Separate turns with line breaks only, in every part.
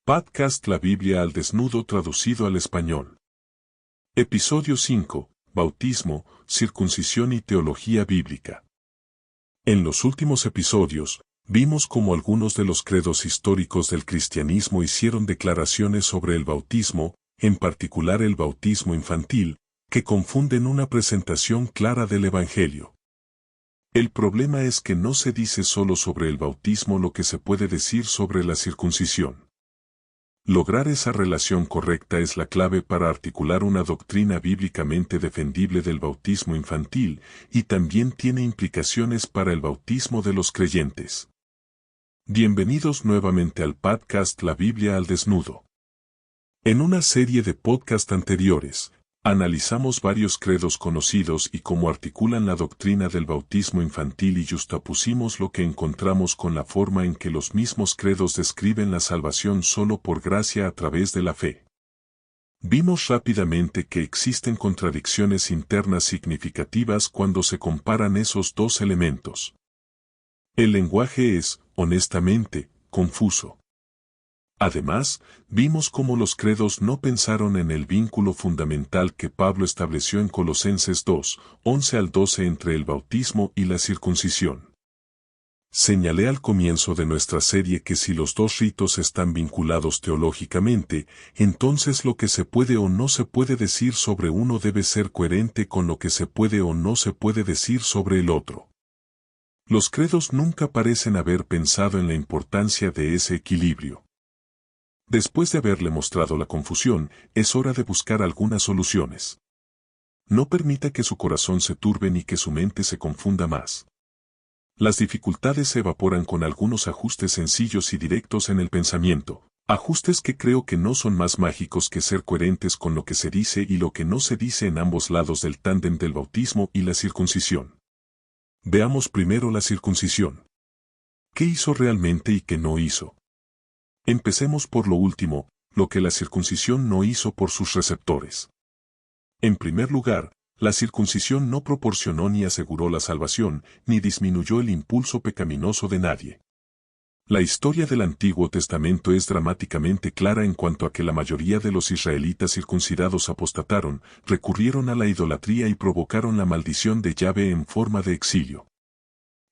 Podcast La Biblia al desnudo traducido al español. Episodio 5. Bautismo, circuncisión y teología bíblica. En los últimos episodios, vimos cómo algunos de los credos históricos del cristianismo hicieron declaraciones sobre el bautismo, en particular el bautismo infantil, que confunden una presentación clara del Evangelio. El problema es que no se dice solo sobre el bautismo lo que se puede decir sobre la circuncisión. Lograr esa relación correcta es la clave para articular una doctrina bíblicamente defendible del bautismo infantil, y también tiene implicaciones para el bautismo de los creyentes. Bienvenidos nuevamente al podcast La Biblia al desnudo. En una serie de podcast anteriores, analizamos varios credos conocidos y cómo articulan la doctrina del bautismo infantil y justapusimos lo que encontramos con la forma en que los mismos credos describen la salvación solo por gracia a través de la fe. Vimos rápidamente que existen contradicciones internas significativas cuando se comparan esos dos elementos. El lenguaje es, honestamente, confuso. Además, vimos cómo los credos no pensaron en el vínculo fundamental que Pablo estableció en Colosenses 2, 11 al 12 entre el bautismo y la circuncisión. Señalé al comienzo de nuestra serie que si los dos ritos están vinculados teológicamente, entonces lo que se puede o no se puede decir sobre uno debe ser coherente con lo que se puede o no se puede decir sobre el otro. Los credos nunca parecen haber pensado en la importancia de ese equilibrio. Después de haberle mostrado la confusión, es hora de buscar algunas soluciones. No permita que su corazón se turbe ni que su mente se confunda más. Las dificultades se evaporan con algunos ajustes sencillos y directos en el pensamiento, ajustes que creo que no son más mágicos que ser coherentes con lo que se dice y lo que no se dice en ambos lados del tándem del bautismo y la circuncisión. Veamos primero la circuncisión. ¿Qué hizo realmente y qué no hizo? Empecemos por lo último, lo que la circuncisión no hizo por sus receptores. En primer lugar, la circuncisión no proporcionó ni aseguró la salvación, ni disminuyó el impulso pecaminoso de nadie. La historia del Antiguo Testamento es dramáticamente clara en cuanto a que la mayoría de los israelitas circuncidados apostataron, recurrieron a la idolatría y provocaron la maldición de Yahvé en forma de exilio.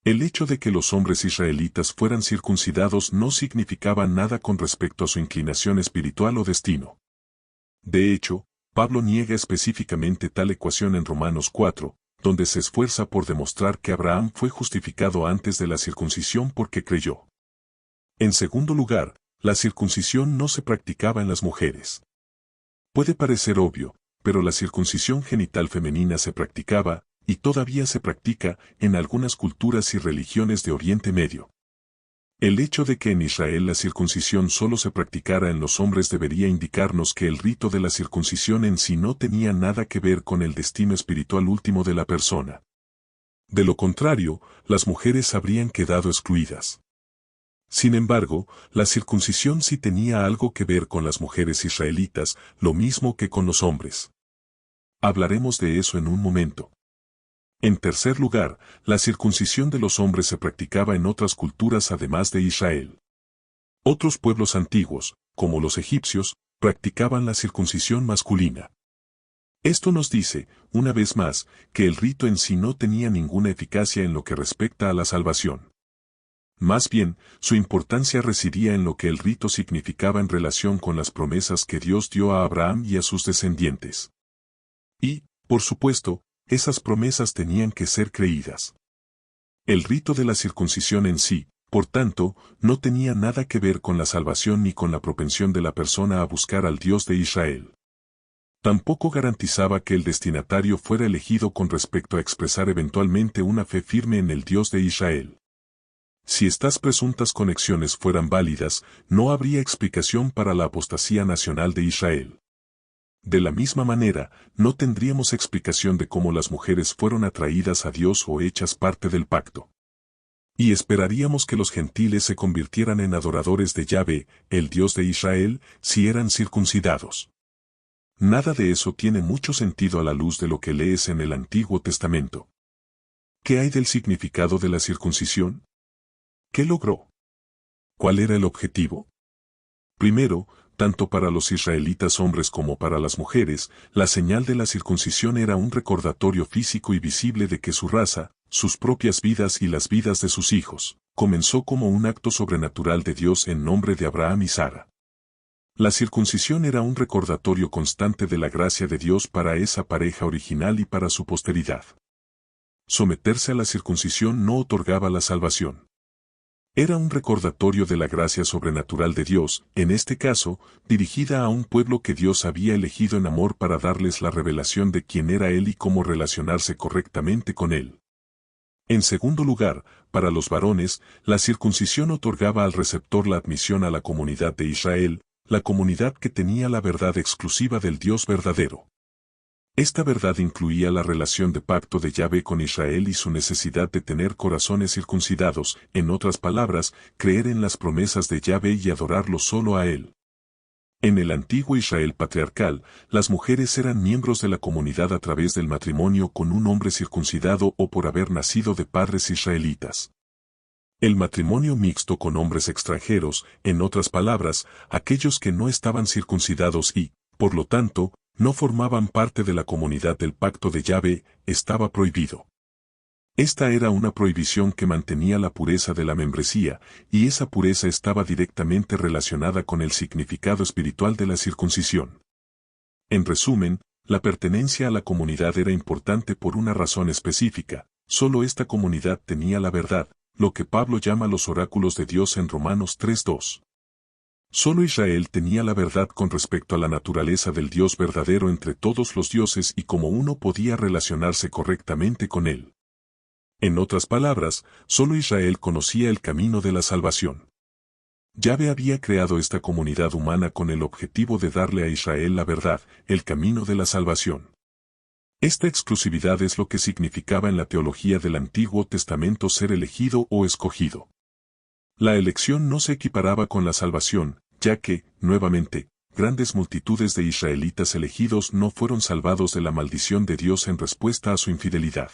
El hecho de que los hombres israelitas fueran circuncidados no significaba nada con respecto a su inclinación espiritual o destino. De hecho, Pablo niega específicamente tal ecuación en Romanos 4, donde se esfuerza por demostrar que Abraham fue justificado antes de la circuncisión porque creyó. En segundo lugar, la circuncisión no se practicaba en las mujeres. Puede parecer obvio, pero la circuncisión genital femenina se practicaba, y todavía se practica, en algunas culturas y religiones de Oriente Medio. El hecho de que en Israel la circuncisión solo se practicara en los hombres debería indicarnos que el rito de la circuncisión en sí no tenía nada que ver con el destino espiritual último de la persona. De lo contrario, las mujeres habrían quedado excluidas. Sin embargo, la circuncisión sí tenía algo que ver con las mujeres israelitas, lo mismo que con los hombres. Hablaremos de eso en un momento. En tercer lugar, la circuncisión de los hombres se practicaba en otras culturas además de Israel. Otros pueblos antiguos, como los egipcios, practicaban la circuncisión masculina. Esto nos dice, una vez más, que el rito en sí no tenía ninguna eficacia en lo que respecta a la salvación. Más bien, su importancia residía en lo que el rito significaba en relación con las promesas que Dios dio a Abraham y a sus descendientes. Y, por supuesto, esas promesas tenían que ser creídas. El rito de la circuncisión en sí, por tanto, no tenía nada que ver con la salvación ni con la propensión de la persona a buscar al Dios de Israel. Tampoco garantizaba que el destinatario fuera elegido con respecto a expresar eventualmente una fe firme en el Dios de Israel. Si estas presuntas conexiones fueran válidas, no habría explicación para la apostasía nacional de Israel. De la misma manera, no tendríamos explicación de cómo las mujeres fueron atraídas a Dios o hechas parte del pacto. Y esperaríamos que los gentiles se convirtieran en adoradores de Yahvé, el Dios de Israel, si eran circuncidados. Nada de eso tiene mucho sentido a la luz de lo que lees en el Antiguo Testamento. ¿Qué hay del significado de la circuncisión? ¿Qué logró? ¿Cuál era el objetivo? Primero, tanto para los israelitas hombres como para las mujeres, la señal de la circuncisión era un recordatorio físico y visible de que su raza, sus propias vidas y las vidas de sus hijos, comenzó como un acto sobrenatural de Dios en nombre de Abraham y Sara. La circuncisión era un recordatorio constante de la gracia de Dios para esa pareja original y para su posteridad. Someterse a la circuncisión no otorgaba la salvación. Era un recordatorio de la gracia sobrenatural de Dios, en este caso, dirigida a un pueblo que Dios había elegido en amor para darles la revelación de quién era Él y cómo relacionarse correctamente con Él. En segundo lugar, para los varones, la circuncisión otorgaba al receptor la admisión a la comunidad de Israel, la comunidad que tenía la verdad exclusiva del Dios verdadero. Esta verdad incluía la relación de pacto de Yahvé con Israel y su necesidad de tener corazones circuncidados, en otras palabras, creer en las promesas de Yahvé y adorarlo solo a Él. En el antiguo Israel patriarcal, las mujeres eran miembros de la comunidad a través del matrimonio con un hombre circuncidado o por haber nacido de padres israelitas. El matrimonio mixto con hombres extranjeros, en otras palabras, aquellos que no estaban circuncidados y, por lo tanto, no formaban parte de la comunidad del pacto de Yahvé, estaba prohibido. Esta era una prohibición que mantenía la pureza de la membresía, y esa pureza estaba directamente relacionada con el significado espiritual de la circuncisión. En resumen, la pertenencia a la comunidad era importante por una razón específica, solo esta comunidad tenía la verdad, lo que Pablo llama los oráculos de Dios en Romanos 3:2. Solo Israel tenía la verdad con respecto a la naturaleza del Dios verdadero entre todos los dioses y cómo uno podía relacionarse correctamente con él. En otras palabras, solo Israel conocía el camino de la salvación. Yahvé había creado esta comunidad humana con el objetivo de darle a Israel la verdad, el camino de la salvación. Esta exclusividad es lo que significaba en la teología del Antiguo Testamento ser elegido o escogido. La elección no se equiparaba con la salvación, ya que, nuevamente, grandes multitudes de israelitas elegidos no fueron salvados de la maldición de Dios en respuesta a su infidelidad.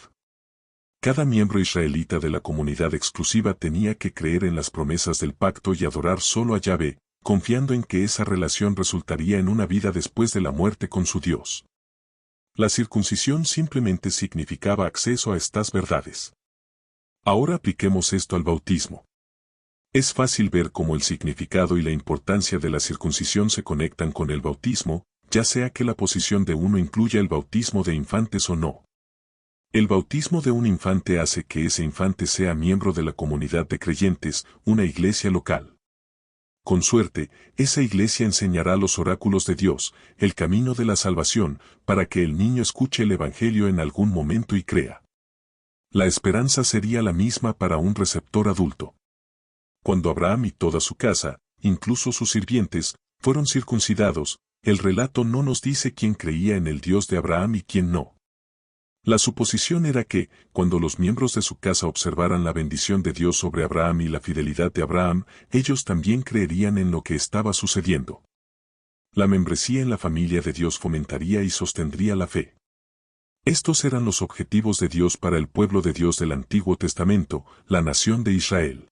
Cada miembro israelita de la comunidad exclusiva tenía que creer en las promesas del pacto y adorar solo a Yahvé, confiando en que esa relación resultaría en una vida después de la muerte con su Dios. La circuncisión simplemente significaba acceso a estas verdades. Ahora apliquemos esto al bautismo. Es fácil ver cómo el significado y la importancia de la circuncisión se conectan con el bautismo, ya sea que la posición de uno incluya el bautismo de infantes o no. El bautismo de un infante hace que ese infante sea miembro de la comunidad de creyentes, una iglesia local. Con suerte, esa iglesia enseñará los oráculos de Dios, el camino de la salvación, para que el niño escuche el Evangelio en algún momento y crea. La esperanza sería la misma para un receptor adulto. Cuando Abraham y toda su casa, incluso sus sirvientes, fueron circuncidados, el relato no nos dice quién creía en el Dios de Abraham y quién no. La suposición era que, cuando los miembros de su casa observaran la bendición de Dios sobre Abraham y la fidelidad de Abraham, ellos también creerían en lo que estaba sucediendo. La membresía en la familia de Dios fomentaría y sostendría la fe. Estos eran los objetivos de Dios para el pueblo de Dios del Antiguo Testamento, la nación de Israel.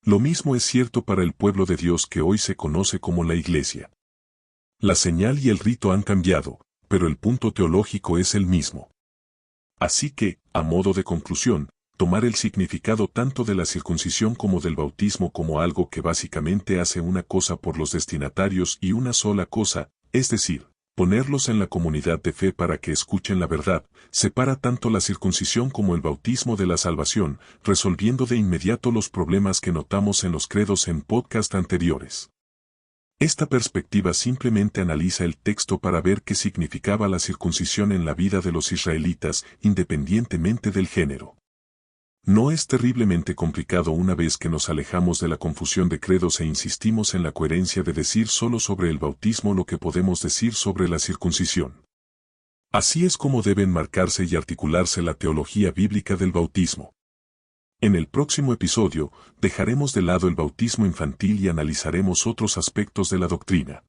Lo mismo es cierto para el pueblo de Dios que hoy se conoce como la Iglesia. La señal y el rito han cambiado, pero el punto teológico es el mismo. Así que, a modo de conclusión, tomar el significado tanto de la circuncisión como del bautismo como algo que básicamente hace una cosa por los destinatarios y una sola cosa, es decir, ponerlos en la comunidad de fe para que escuchen la verdad, separa tanto la circuncisión como el bautismo de la salvación, resolviendo de inmediato los problemas que notamos en los credos en podcast anteriores. Esta perspectiva simplemente analiza el texto para ver qué significaba la circuncisión en la vida de los israelitas, independientemente del género. No es terriblemente complicado una vez que nos alejamos de la confusión de credos e insistimos en la coherencia de decir solo sobre el bautismo lo que podemos decir sobre la circuncisión. Así es como deben marcarse y articularse la teología bíblica del bautismo. En el próximo episodio, dejaremos de lado el bautismo infantil y analizaremos otros aspectos de la doctrina.